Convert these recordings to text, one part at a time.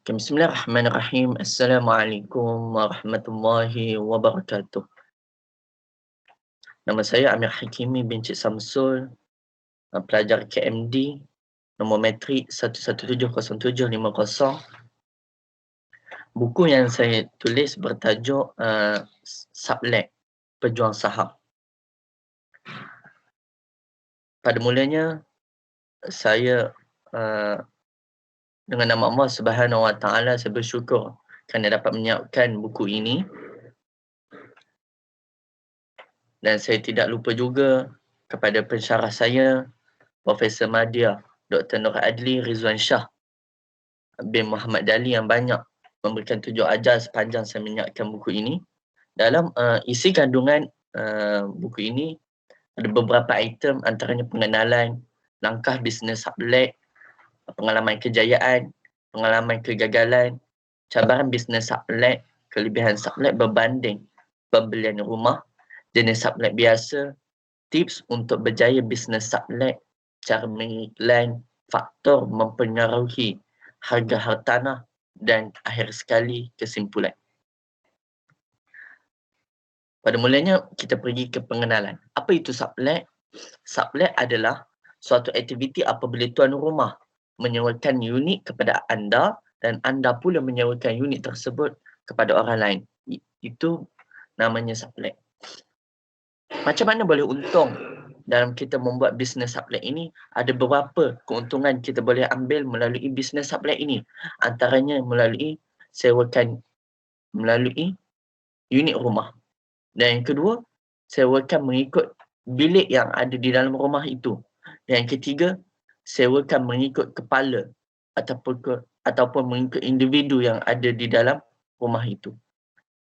Oke, bismillahirrahmanirrahim. Assalamualaikum warahmatullahi wabarakatuh. Nama saya Amir Hakimi binti Samsul, pelajar KMD, nombor matrik 1170750. Buku yang saya tulis bertajuk Sublet, Pejuang Saham. Pada mulanya, saya dengan nama Allah Subhanahu Wa Taala, saya bersyukur kerana dapat menyiapkan buku ini. Dan saya tidak lupa juga kepada pensyarah saya, Profesor Madya, Dr. Nur Adli Rizwan Shah bin Muhammad Dali yang banyak memberikan tunjuk ajar sepanjang saya menyiapkan buku ini. Dalam isi kandungan buku ini ada beberapa item, antaranya pengenalan, langkah bisnes sublet, pengalaman kejayaan, pengalaman kegagalan, cabaran bisnes sublet, kelebihan sublet berbanding pembelian rumah, jenis sublet biasa, tips untuk berjaya bisnes sublet, cara mengiklan, faktor mempengaruhi harga hartanah, dan akhir sekali kesimpulan. Pada mulanya kita pergi ke pengenalan. Apa itu sublet? Sublet adalah suatu aktiviti apabila tuan rumah menyewakan unit kepada anda dan anda pula menyewakan unit tersebut kepada orang lain. Itu namanya sublet. Macam mana boleh untung dalam kita membuat bisnes sublet ini? Ada beberapa keuntungan kita boleh ambil melalui bisnes sublet ini. Antaranya melalui unit rumah. Dan yang kedua, sewakan mengikut bilik yang ada di dalam rumah itu. Dan yang ketiga, sewakan mengikut kepala ataupun mengikut individu yang ada di dalam rumah itu.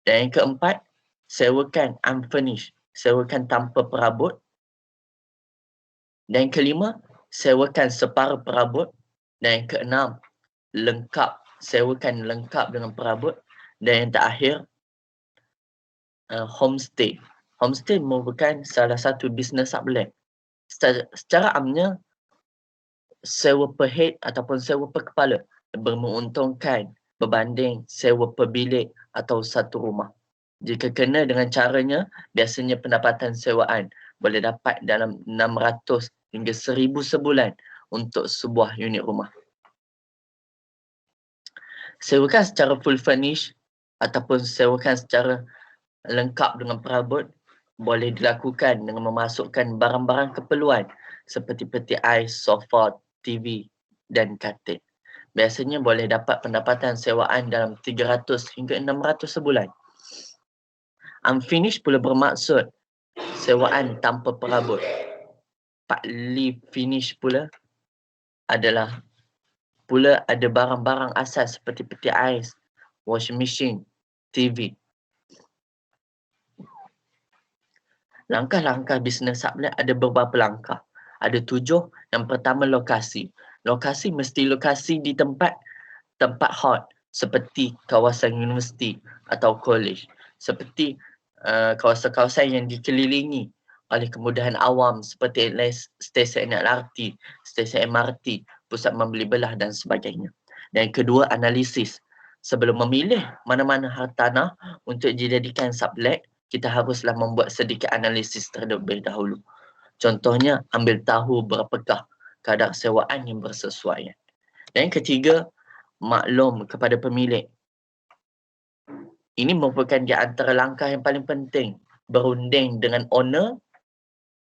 Dan yang keempat, sewakan unfurnished, sewakan tanpa perabot. Dan yang kelima, sewakan separuh perabot. Dan yang keenam, sewakan lengkap dengan perabot. Dan yang terakhir, homestay. Homestay merupakan salah satu bisnes sublet. Secara amnya, sewa per head ataupun sewa per kepala menguntungkan berbanding sewa per bilik atau satu rumah. Jika kena dengan caranya, biasanya pendapatan sewaan boleh dapat dalam 600 hingga 1000 sebulan untuk sebuah unit rumah. Sewakan secara full furnished ataupun sewakan secara lengkap dengan perabot boleh dilakukan dengan memasukkan barang-barang keperluan seperti peti ais, sofa, TV dan katil. Biasanya boleh dapat pendapatan sewaan dalam 300 hingga 600 sebulan. Unfinished pula bermaksud sewaan tanpa perabot. Partly finished pula adalah ada barang-barang asas seperti peti ais, washing machine, TV. Langkah-langkah bisnes sublet ada beberapa langkah. Ada 7. Yang pertama, lokasi. Lokasi mesti lokasi di tempat hot seperti kawasan universiti atau college. Seperti kawasan-kawasan yang dikelilingi oleh kemudahan awam seperti stesen LRT, stesen MRT, pusat membeli belah dan sebagainya. Dan yang kedua, analisis. Sebelum memilih mana-mana hartanah untuk dijadikan sublet, kita haruslah membuat sedikit analisis terlebih dahulu. Contohnya, ambil tahu berapakah kadar sewaan yang bersesuaian. Dan yang ketiga, maklum kepada pemilik. Ini merupakan di antara langkah yang paling penting. Berunding dengan owner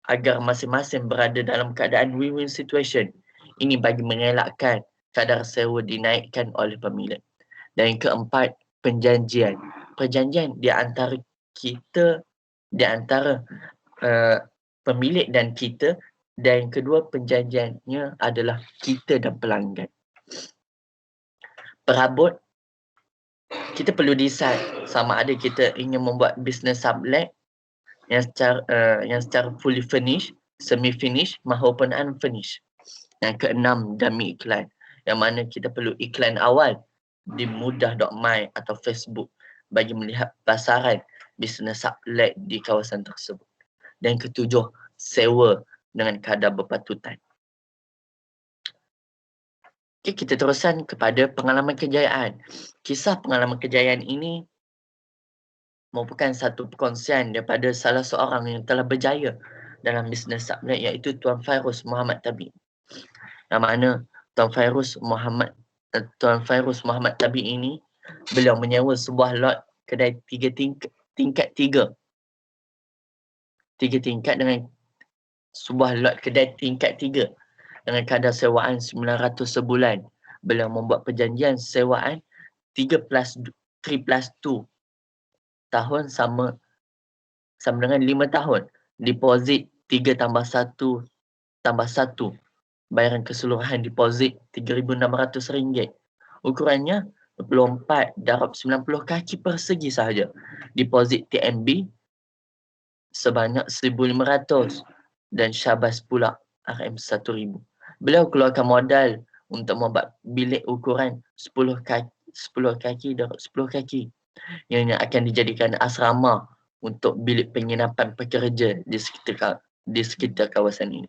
agar masing-masing berada dalam keadaan win-win situation. Ini bagi mengelakkan kadar sewa dinaikkan oleh pemilik. Dan yang keempat, perjanjian. Perjanjian di antara pemilik dan kita. Dan yang kedua, perjanjiannya adalah kita dan pelanggan. Perabot, kita perlu decide sama ada kita ingin membuat bisnes sublet yang secara fully furnished, semi-finish maupun unfinished. Yang keenam, dummy iklan. Yang mana kita perlu iklan awal di mudah.my atau Facebook bagi melihat pasaran bisnes sublet di kawasan tersebut. Dan yang ketujuh, sewa dengan kadar berpatutan. Okay, kita teruskan kepada pengalaman kejayaan. Kisah pengalaman kejayaan ini merupakan satu perkongsian daripada salah seorang yang telah berjaya dalam bisnes subnet, iaitu Tuan Fairuz Muhammad Tabi. Yang mana Tuan Fairuz Muhammad Tabi ini, beliau menyewa sebuah lot kedai tingkat tiga dengan sebuah lot kedai tingkat 3 dengan kadar sewaan 900 sebulan. Beliau membuat perjanjian sewaan 3+2 tahun sama dengan 5 tahun. Deposit 3 tambah 1 tambah 1. Bayaran keseluruhan deposit RM3,600. Ukurannya 24 darab 90 kaki persegi sahaja. Deposit TNB sebanyak 1,500 dan syabas pula RM1,000. Beliau keluarkan modal untuk membuat bilik ukuran 10 kaki darab 10 kaki yang akan dijadikan asrama untuk bilik penginapan pekerja di sekitar kawasan ini.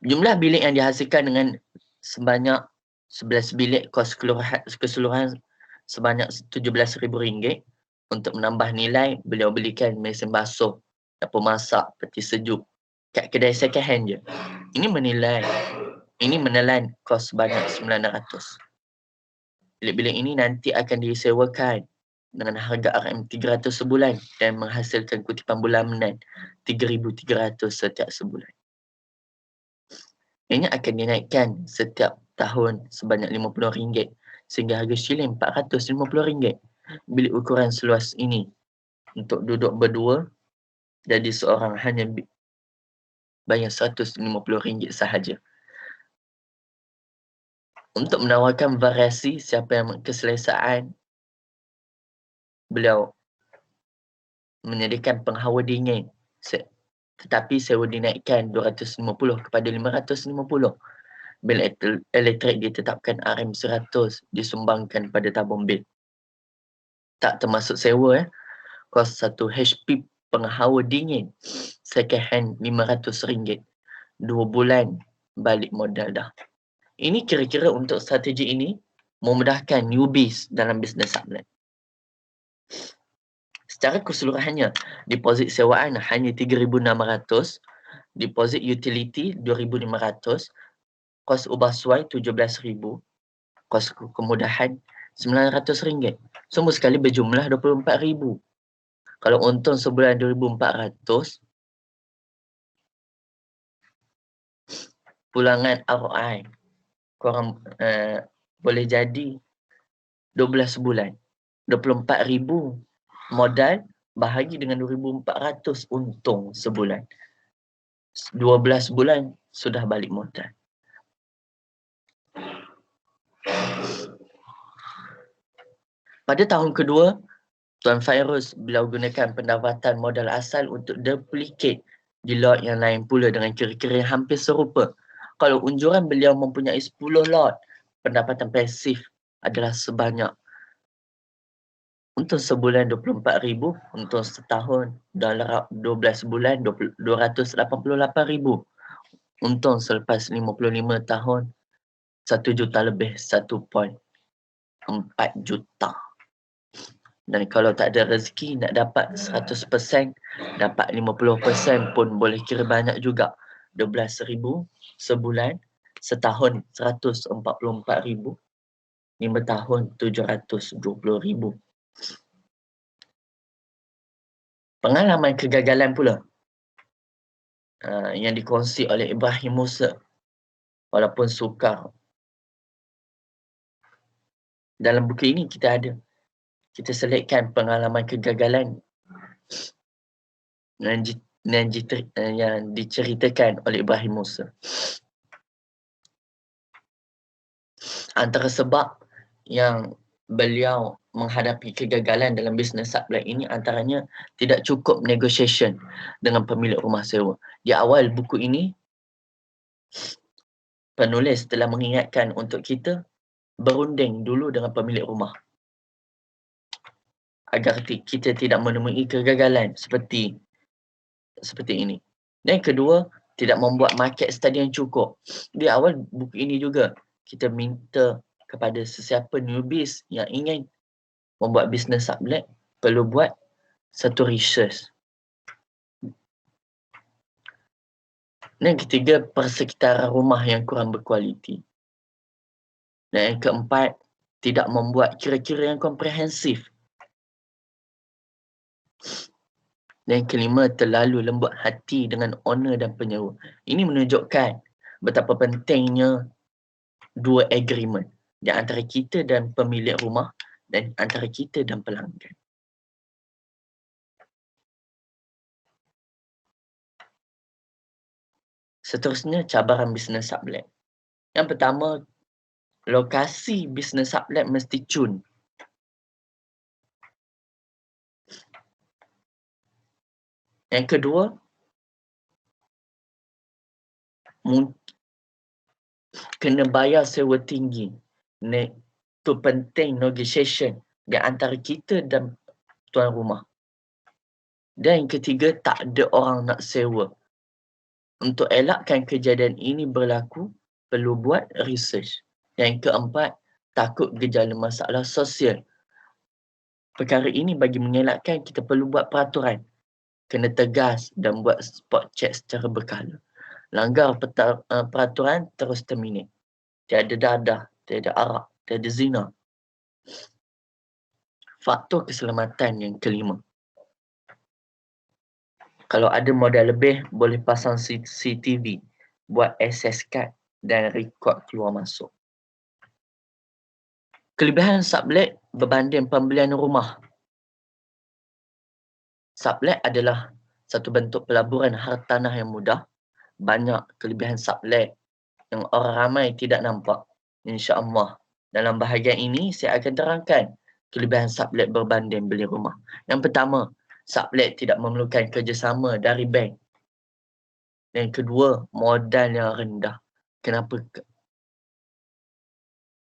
Jumlah bilik yang dihasilkan dengan sebanyak 11 bilik, kos keseluruhan sebanyak RM17,000. Untuk menambah nilai, beliau belikan mesin basuh, dapur masak, peti sejuk kat kedai second hand je. Ini menelan kos sebanyak RM900. Bilik-bilik ini nanti akan disewakan dengan harga RM300 sebulan dan menghasilkan kutipan bulanan RM3,300 setiap sebulan. Ianya akan dinaikkan setiap tahun sebanyak RM50 sehingga harga shilling RM450. Bilik ukuran seluas ini untuk duduk berdua, jadi seorang hanya bayar RM150 sahaja. Untuk menawarkan variasi siapa yang keselesaan, beliau menyediakan penghawa dingin, tetapi sewa dinaikkan 250 kepada 550. Bil elektrik ditetapkan RM100 disumbangkan pada tabung bil. Tak termasuk sewa, kos 1 HP penghawa dingin second hand RM500. 2 bulan balik modal dah. Ini kira-kira untuk strategi ini memudahkan newbies dalam bisnes subnet. Secara keseluruhannya, deposit sewaan hanya RM3,600, deposit utility RM2,500, kos ubah suai RM17,000, kos kemudahan RM900. Semua sekali berjumlah RM24,000. Kalau untung sebulan RM2,400, pulangan ROI korang boleh jadi 12 bulan. RM24,000 modal bahagi dengan RM2,400 untung sebulan. 12 bulan sudah balik modal. Pada tahun kedua, Tuan Fairuz beliau gunakan pendapatan modal asal untuk duplicate di lot yang lain pula dengan kira-kira yang hampir serupa. Kalau unjuran beliau mempunyai 10 lot, pendapatan pasif adalah sebanyak untuk sebulan RM24,000, untuk setahun dalam 12 bulan RM288,000. Untung selepas 55 tahun 1 juta lebih, 1.4 juta. Dan kalau tak ada rezeki nak dapat 100%, dapat 50% pun boleh kira banyak juga. 12,000 sebulan, setahun 144,000, 5 tahun 720,000. Pengalaman kegagalan pula yang dikongsi oleh Ibrahim Musa, walaupun sukar. Dalam buku ini kita selitkan pengalaman kegagalan yang diceritakan oleh Ibrahim Musa. Antara sebab yang beliau menghadapi kegagalan dalam bisnes sublet ini antaranya tidak cukup negotiation dengan pemilik rumah sewa. Di awal buku ini, penulis telah mengingatkan untuk kita berunding dulu dengan pemilik rumah agar kita tidak menemui kegagalan seperti ini. Dan kedua, tidak membuat market study yang cukup. Di awal buku ini juga kita minta kepada sesiapa newbies yang ingin membuat bisnes sublet perlu buat satu research. Dan ketiga, persekitaran rumah yang kurang berkualiti. Dan yang keempat, tidak membuat kira-kira yang komprehensif. Dan yang kelima, terlalu lembut hati dengan owner dan penyewa. Ini menunjukkan betapa pentingnya dua agreement di antara kita dan pemilik rumah dan antara kita dan pelanggan. Seterusnya, cabaran bisnes sublet. Yang pertama, lokasi bisnes sublet mesti cun. Yang kedua, kena bayar sewa tinggi. Itu penting negotiation di antara kita dan tuan rumah. Dan yang ketiga, tak ada orang nak sewa. Untuk elakkan kejadian ini berlaku, perlu buat research. Yang keempat, takut gejala masalah sosial. Perkara ini bagi mengelakkan, kita perlu buat peraturan. Kena tegas dan buat spot check secara berkala. Langgar peraturan, terus terminate. Tiada dadah, tiada arak, tiada zina. Faktor keselamatan yang kelima. Kalau ada modal lebih, boleh pasang CCTV, buat access card dan rekod keluar masuk. Kelebihan sublet berbanding pembelian rumah. Sublet adalah satu bentuk pelaburan hartanah yang mudah. Banyak kelebihan sublet yang orang ramai tidak nampak. InsyaAllah, dalam bahagian ini saya akan terangkan kelebihan sublet berbanding beli rumah. Yang pertama, sublet tidak memerlukan kerjasama dari bank. Yang kedua, modal yang rendah. Kenapa?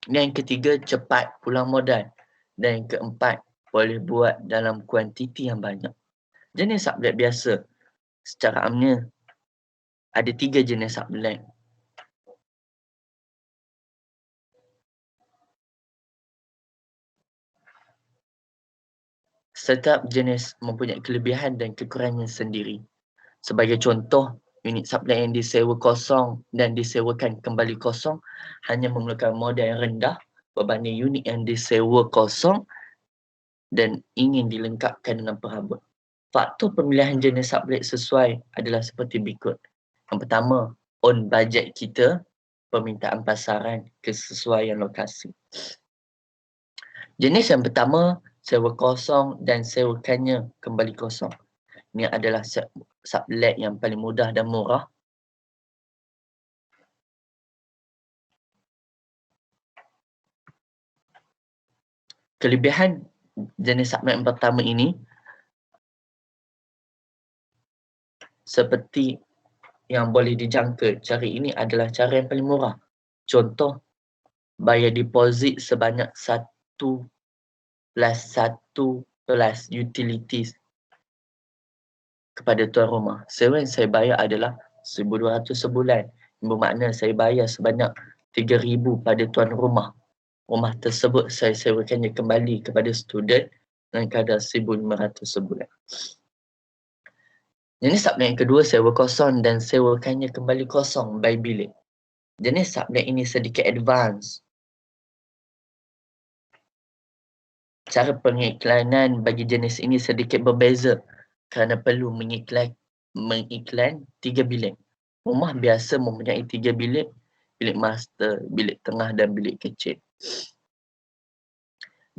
Yang ketiga, cepat pulang modal. Dan yang keempat, boleh buat dalam kuantiti yang banyak. Jenis sublet biasa, secara amnya, ada 3 jenis sublet. Setiap jenis mempunyai kelebihan dan kekurangan sendiri. Sebagai contoh, unit sublet yang disewa kosong dan disewakan kembali kosong hanya memerlukan modal yang rendah berbanding unit yang disewa kosong dan ingin dilengkapkan dengan perabot. Faktor pemilihan jenis sublet sesuai adalah seperti berikut. Yang pertama, on budget kita, permintaan pasaran, kesesuaian lokasi. Jenis yang pertama, sewa kosong dan sewakannya kembali kosong. Ini adalah sublet yang paling mudah dan murah. Kelebihan jenis sublet yang pertama ini seperti yang boleh dijangka, cara ini adalah cara yang paling murah. Contoh, bayar deposit sebanyak 1 plus 1 plus utilities kepada tuan rumah. Sewa yang saya bayar adalah 1,200 sebulan. Bermakna saya bayar sebanyak 3,000 pada tuan rumah. Rumah tersebut saya sewakannya kembali kepada student dengan kadar 1,500 sebulan. Jenis sublet yang kedua, sewa kosong dan sewakannya kembali kosong by bilik. Jenis sublet ini sedikit advance. Cara pengiklanan bagi jenis ini sedikit berbeza kerana perlu mengiklan 3 bilik. Rumah biasa mempunyai 3 bilik, bilik master, bilik tengah dan bilik kecil.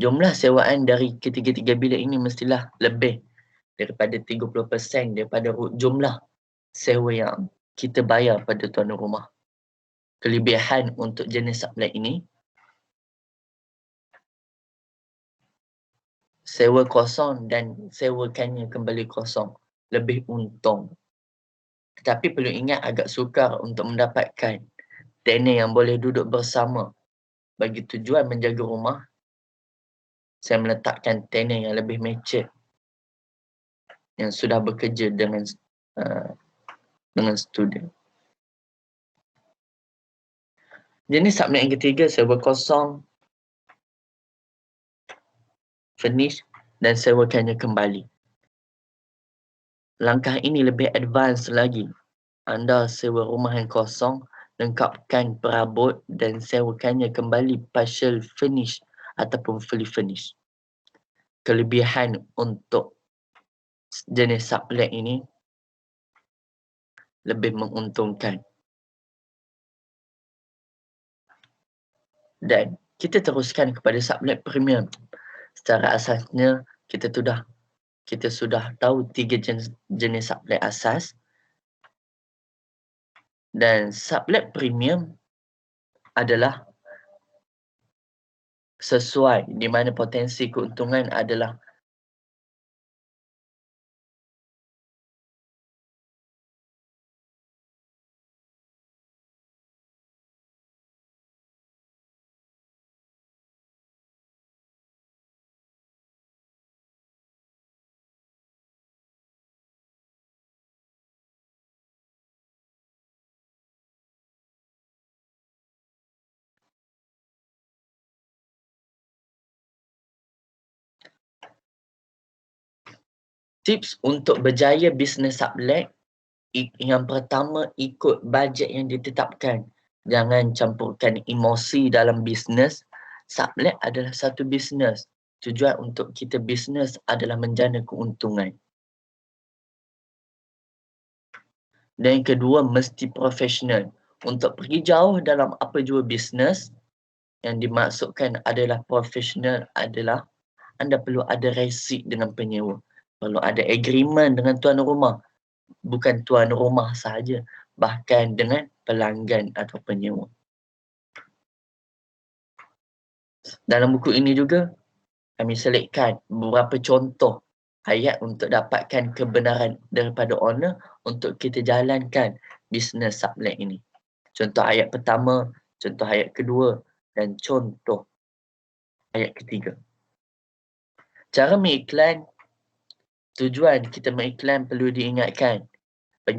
Jumlah sewaan dari ketiga-tiga bilik ini mestilah lebih daripada 30% daripada jumlah sewa yang kita bayar pada tuan rumah. Kelebihan untuk jenis sublet ini, sewa kosong dan sewakannya kembali kosong lebih untung. Tetapi perlu ingat agak sukar untuk mendapatkan tenant yang boleh duduk bersama. Bagi tujuan menjaga rumah, saya meletakkan tenant yang lebih mature yang sudah bekerja dengan student. Jenis sublet yang ketiga, sewa kosong, furnish, dan sewakannya kembali. Langkah ini lebih advance lagi. Anda sewa rumah yang kosong, lengkapkan perabot dan sewakannya kembali partial furnish ataupun fully furnish. Kelebihan untuk jenis sublet ini lebih menguntungkan. Dan kita teruskan kepada sublet premium. Secara asasnya kita sudah tahu 3 jenis sublet asas. Dan sublet premium adalah sesuai di mana potensi keuntungan adalah tips untuk berjaya bisnes sublet. Yang pertama, ikut bajet yang ditetapkan. Jangan campurkan emosi dalam bisnes. Sublet adalah satu bisnes. Tujuan untuk kita bisnes adalah menjana keuntungan. Dan yang kedua, mesti profesional. Untuk pergi jauh dalam apa jua bisnes, yang dimaksudkan adalah profesional adalah anda perlu ada resip dengan penyewa. Perlu ada agreement dengan tuan rumah. Bukan tuan rumah sahaja, bahkan dengan pelanggan atau penyewa. Dalam buku ini juga, kami selitkan beberapa contoh ayat untuk dapatkan kebenaran daripada owner untuk kita jalankan bisnes sublet ini. Contoh ayat pertama, contoh ayat kedua, dan contoh ayat ketiga. Cara mengiklan, tujuan kita mengiklan perlu diingatkan. Bagi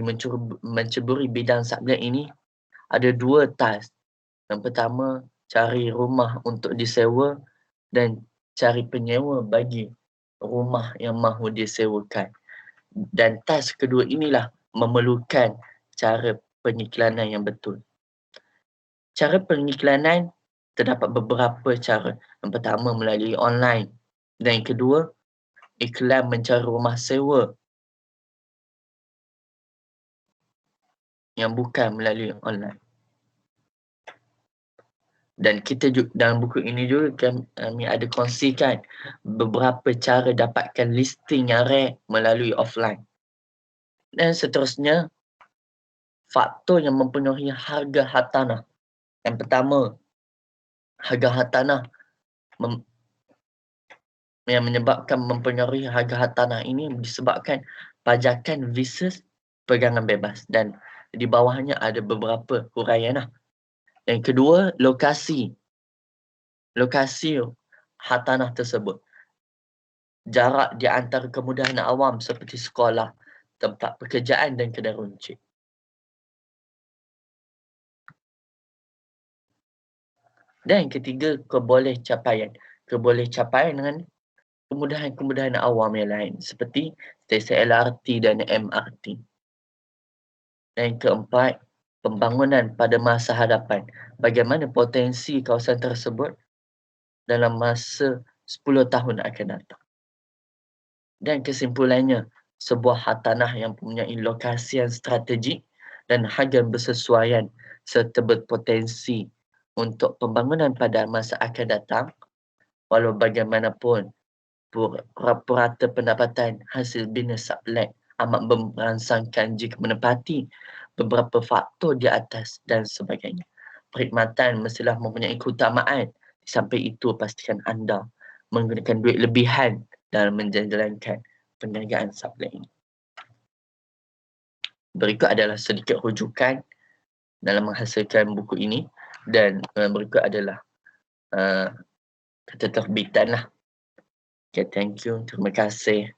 menceburi bidang sublet ini, ada 2 task. Yang pertama, cari rumah untuk disewa dan cari penyewa bagi rumah yang mahu disewakan. Dan task kedua inilah memerlukan cara pengiklanan yang betul. Cara pengiklanan terdapat beberapa cara. Yang pertama melalui online. Dan yang kedua, iklan mencari rumah sewa yang bukan melalui online. Dan kita juga, dalam buku ini juga kami ada kongsikan beberapa cara dapatkan listing yang rare melalui offline. Dan seterusnya, faktor yang mempengaruhi harga hartanah. Yang pertama, harga hartanah yang menyebabkan mempengaruhi harga hartanah ini disebabkan pajakan versus pegangan bebas. Dan di bawahnya ada beberapa huraian. Yang kedua, lokasi. Lokasi hartanah tersebut. Jarak di antara kemudahan awam seperti sekolah, tempat pekerjaan dan kedai runcit. Dan yang ketiga, kebolehcapaian. Kebolehcapaian dengan kemudahan-kemudahan awam yang lain seperti stesen LRT dan MRT. Dan yang keempat, pembangunan pada masa hadapan. Bagaimana potensi kawasan tersebut dalam masa 10 tahun akan datang. Dan kesimpulannya, sebuah hartanah yang mempunyai lokasi yang strategik dan harga bersesuaian serta berpotensi untuk pembangunan pada masa akan datang, walau bagaimanapun purata pendapatan hasil bina sublet amat merangsangkan jika menepati beberapa faktor di atas dan sebagainya. Perkhidmatan mestilah mempunyai keutamaan. Sampai itu pastikan anda menggunakan duit lebihan dalam menjalankan perniagaan sublet ini. Berikut adalah sedikit rujukan dalam menghasilkan buku ini dan berikut adalah kata terbitan lah. Okay, thank you. Terima kasih.